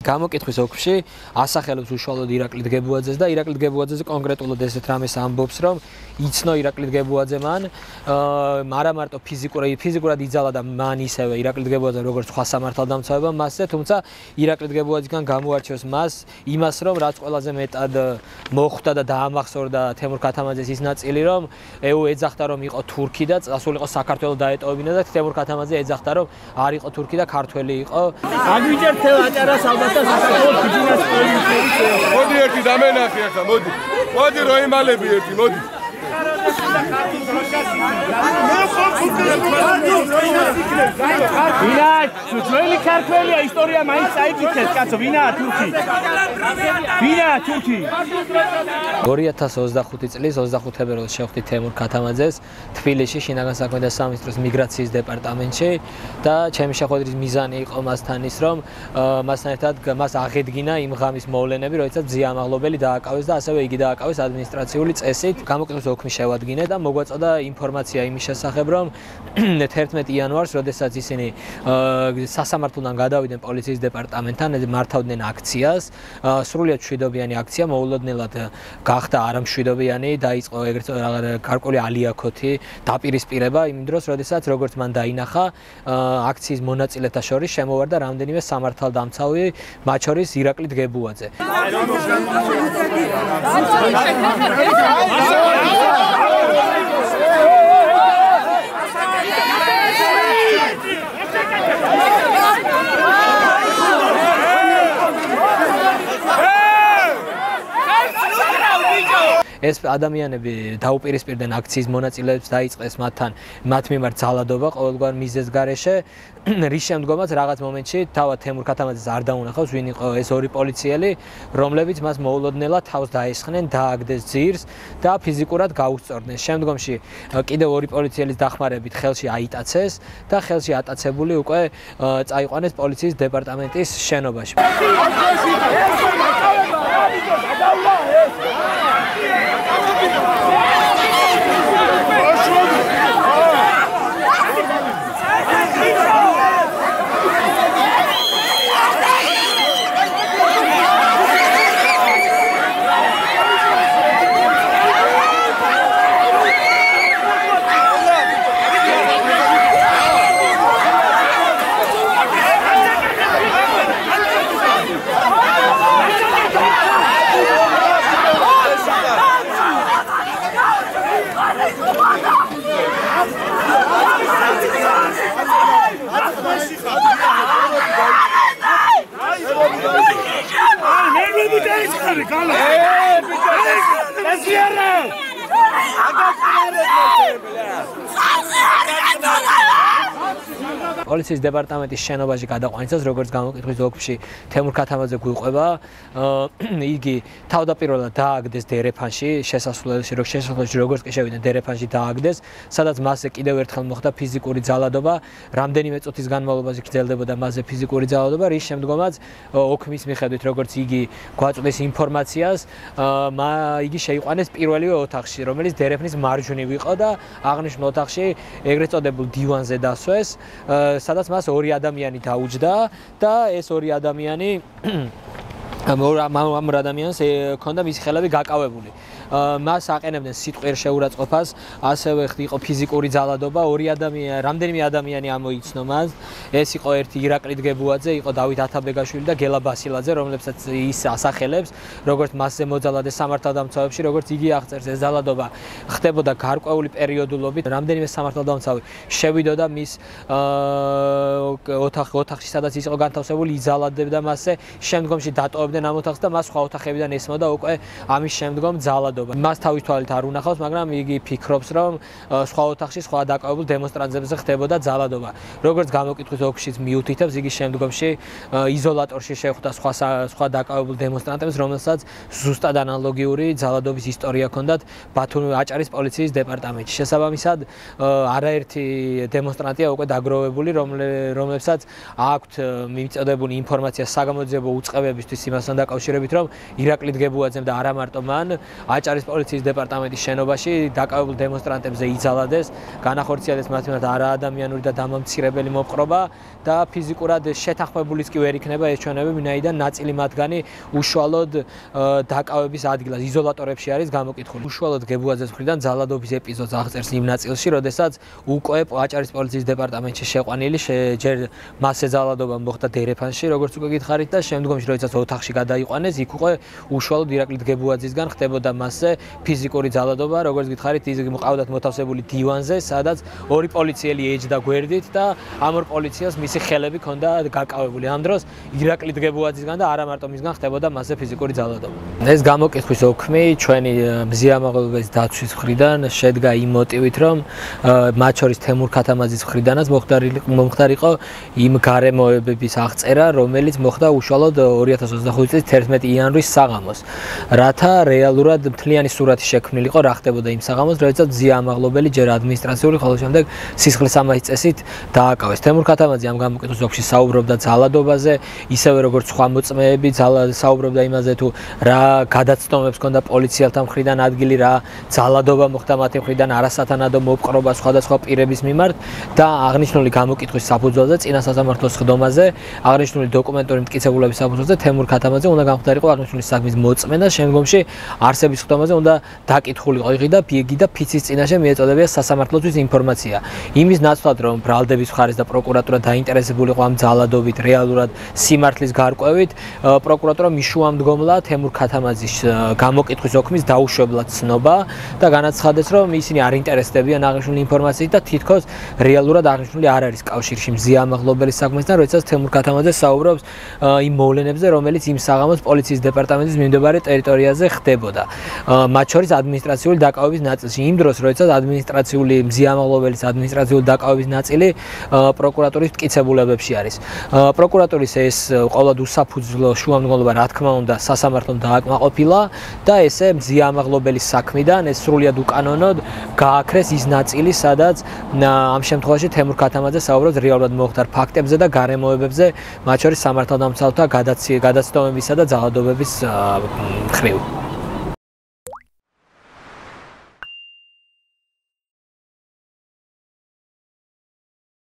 გამოკითხვის ოლქში ასახელებს უშუალოდ ირაკლი დგებუაძეს და ირაკლი დგებუაძეზე კონკრეტულად ესეთ რამეს ამბობს, რომ იცნო ირაკლი დგებუაძე მან არა მარტო ფიზიკურად იძალა და მან ისევე ირაკლი დგებუაძე როგორც სხვა სამართალდამცავება მასზე, თუმცა ირაკლი დგებუაძიდან გამოარჩევს მას იმას, რომ რაც ყველაზე მეტად მოხვდა და დაამახსოვრდა თემურ ქათამაძეს ის ნაწილი, რომ EU ეძახდა, რომ იყო თურქი და წასულიყო საქართველოს დაეტოვებინა და თემურ ქათამაძე ეძახდა, რომ არ იყო თურქი და ქართველი იყო. აგვიჯერ თელ აჭარას ალბათ საქართველოს ბიზნეს პოლიტიკა. მოდი ერთი დამენახე ახლა, მოდი. მოდი რო იმალები ერთი, მოდი. ვინა ძველი ქართველია ისტორია მაინც აიკითხეთ კაცო ვინაა თურქი 2025 წლის 25 თებერვალს შევხვდით თემურ ქათამაძეს თბილისში შინაგან საქმეთა სამინისტროს მიგრაციის დეპარტამენტში და ჩემი შეხვედრის მიზანი იყო მასთან ის რომ მასთან ერთად მას აღედგინა იმ ღამის მოვლენები როდესაც ბზია ამაღლობელი დააკავეს და ასევე იგი დააკავეს ადმინისტრაციული წესით გამოკითხვის ოლქში შევადგინე და მოგვაწოდა ინფორმაცია იმის შესახებ რომ 11 იანვარს როდესაც ისინი სასამართლოდან გადავიდნენ პოლიციის დეპარტამენტთან მართავდნენ აქციას სრულიად მშვიდობიანი აქცია მოულოდნელად გახდა არამშვიდობიანი დაიწყო ეგრეთ გარკვეული ალიაქოთი დაპირისპირება იმ დროს როდესაც როგორც მან დაინახა აქციის მონაწილეთა შორის შემოვარდა რამდენიმე სამართალდამცავი მათ შორის ირაკლი დგებუაძე ეს ადამიანები დაუპირისპირდნენ აქციის მონაწილეებს დაიწყეს მათ მიმართ ძალადობა ყოველგვარ მიზეზს გარეშე რის შემდგომაც რაღაც მომენტში თავად თემურ ქათამაძეს არ დაუნახავს ვინ იყო ეს ორი პოლიციელი რომლებიც მას მოულოდნელად თავს დაესხნენ დააგდეს ძირს და ფიზიკურად გაუსწორდნენ შემდგომში კიდევ ორი პოლიციელის დახმარებით ხელში აიტაცეს და ხელში ატაცებული უკვე წაიყვანეს პოლიციის დეპარტამენტის შენობაში პოლიციის დეპარტამენტის შენობაში გადაყვანისას როგორც გამოკითხვის ოლქში თემურ ქათამაძე გვიყვება იგი თავდაპირველად დააგდეს დერეფანში შესასვლელში როგორც კი შევიდნენ დერეფანში დააგდეს სადაც მასზე კიდევ ერთხელ მოხდა ფიზიკური ძალადობა რამდენიმე წუთის განმავლობაში გრძელდებოდა მასზე ფიზიკური ძალადობა რის შემდგომაც ოქმის მიხედვით როგორც იგი გვაწვდის ინფორმაციას იგი შეიყვანეს პირველივე ოთახში რომელიც დერეფნის მარჯვნივ იყო და აღნიშნულ ოთახში ეგრეთ წოდებულ დივანზე დასვეს სადაც მას ორი ადამიანი დაუჯდა და ეს ორი ადამიანი ამ ადამიანს ჰქონდა მისი ხელები გაკავებული მას აყენებდნენ სიტყვიერ შეურაცხყოფას ასევე იყო ფიზიკური ძალადობა რამდენიმე ადამიანი ამოიცნო მას ეს იყო ერთი ირაკლი დგებუაძე იყო დავით ათაბეგაშვილი და გელა ბასილაძე რომლებსაც ის ასახელებს როგორც მასზე მოძალადე სამართალდამცავებში როგორც იგი აღწერს ეს ძალადობა ხდებოდა გარკვეული პერიოდულობით რამდენიმე სამართალდამცავი შევიდოდა მის ოთახში სადაც ის იყო განთავსებული იზალადებდა მასზე შემდგომში დატოვებდნენ ამ ოთახს და მას სხვა ოთახებიდან ესმოდა უკვე ამის შემდგომ ძალადობა მას თავის თვალით არ უნახავს მაგრამ იგი ფიქრობს რომ სხვა ოთახში სხვა დაკავებულ დემონსტრანტებზე ხდებოდა ძალადობა როგორც გამოკითხვის ოლქშიც მიუთითებს იგი შემდგომში იზოლატორში შეხვდა სხვა დაკავებულ დემონსტრანტებს რომელსაც ზუსტად ანალოგიური ძალადობის ისტორია ჰქონდათ ბათუმის აჭარის პოლიციის დეპარტამენტში შესაბამისად არაერთი დემონსტრანტია უკვე დაგროვებული რომლებსაც აქვთ მიწოდებული ინფორმაცია საგამოძიებო უწყებებისთვის იმას ამასთან დაკავშირებით, რომ ირაკლი დგებუაძემ და არა მარტო მან აჭარის პოლიციის დეპარტამენტის შენობაში დაკავებულ დემონსტრანტებზე იძალადეს, განახორციელეს მათ მიმართ არაადამიანური და დამამცირებელი მოპყრობა და ფიზიკურად შეთანხმებულიც კი ვერ იქნება ეს ჩვენები, ვინაიდან ნაწილი მათგანი უშუალოდ დაკავების ადგილას იზოლატორებში არის გამოკითხული. უშუალოდ გებუაძეს მხრიდან ძალადობის ეპიზოდს აღწერს იმ ნაწილში, როდესაც უკვე აჭარის პოლიციის დეპარტამენტში შეყვანილი ჯერ მასზე ძალადობა მოხდა დერეფანში, როგორც უკვე გითხარით და შემდგომში როდესაც ოთახში გადაიყვანეს, იქ უკვე უშუალოდ ირაკლი დგებუაძისგან ხდებოდა მასზე ფიზიკური ძალადობა, როგორც გითხარით, ის მყავდათ მოთავსებული დივანზე, სადაც ორი პოლიციელი ეჯდა გვერდით და ამ ორ პოლიციელს მისი ხელები ჰქონდა გაკავებული. ამ დროს ირაკლი დგებუაძისგან და არა მარტო მისგან ხდებოდა მასზე ფიზიკური ძალადობა. ეს გამოკითხვის ოქმი ჩვენი მზიამაღლობების დაცვის მხრიდან შედგა იმ მოტივით, რომ მათ შორის თემურ ქათამაძის მხრიდანაც მომხდარიყო იმ გარემოებების აღწერა, რომელიც მოხდა უშუალოდ 2025 წლის 11 იანვრის საღამოს, რათა რეალურად მთლიანი სურათი შექმნილიყო რა ხდებოდა იმ საღამოს, როდესაც მზიამაღლობელი ჯერ ადმინისტრაციული, ხოლო შემდეგ სისხლისამართის წესით დააკავეს. თემურ ქათამაძე ამ გამოკითხვის ოქში საუბრობდა ძალადობაზე, ისევე როგორც სხვა მოწმეები საუბრობდა იმაზე თუ რა გადაცდომებს ჰქონდა პოლიციელთა მხრიდან ადგილი, რა ძალადობა მოხდა მათი მხრიდან, არასათანადო მოპყრობა სხვადასხვა პირების მიმართ და აღნიშნული გამოკითხვის საფუძველზე წინა სასამართლოს სხდომაზე, აღნიშნული დოკუმენტური მტკიცებულების საფუძველზე თემურ ქათამაძე უნდა გამხდარიყო აღნიშნული საქმის მოწმენა, შემდგომში არსების სხდომაზე უნდა დაკითხულიყო იგი და ბიეგი და ფიცის წინაშე მიეწოდებია სასამართლოსთვის ინფორმაცია. იმის ნაცვლად, რომ ბრალდების მხარეს და პროკურატურა დაინტერესებულიყო ამ ძალადობით, რეალურად სიმართლის გარკვევით, პროკურატურა მიშუამდგომლა თემურ ქათამაძის გამოკითხვის ოქმის დაუშვებლად ცნობა და განაცხადეს, რომ ისინი არ ინტერესდებიან აღნიშნული ინფორმაციით და თითქოს რეალურად აღნიშნული არ არის კავშირში მზიამაღლობელის საქმესთან, როდესაც თემურ ქათამაძე საუბრობს იმ მოვლენებზე, რომელიც იმ საღამოს პოლიციის დეპარტამენტის მიმდებარე ტერიტორიაზე ხდებოდა. მათ შორის ადმინისტრაციული დაკავების ნაწილში. იმ დროს, როდესაც მზიამაღლობელის ადმინისტრაციული დაკავების ნაწილი პროკურატურის მტკიცებულებებში არის. პროკურატურის ეს ყოველად უსაფუძვლო შუამდგომლობა, რა თქმა უნდა, სასამართლომ დააკმაყოფილა და ესე მზიამაღლობელის საქმიდან ეს სრულიად უკანონოდ გააქრეს ის ნაწილი, სადაც ამ შემთხვევაში თემურ ქათამაძე საუბრობს რეალურად მომხდარ ფაქტებზე და გარემოებებზე, მათ შორის სამართალდამცავთა გადაცდომებისა და ძალადობების მხრივ.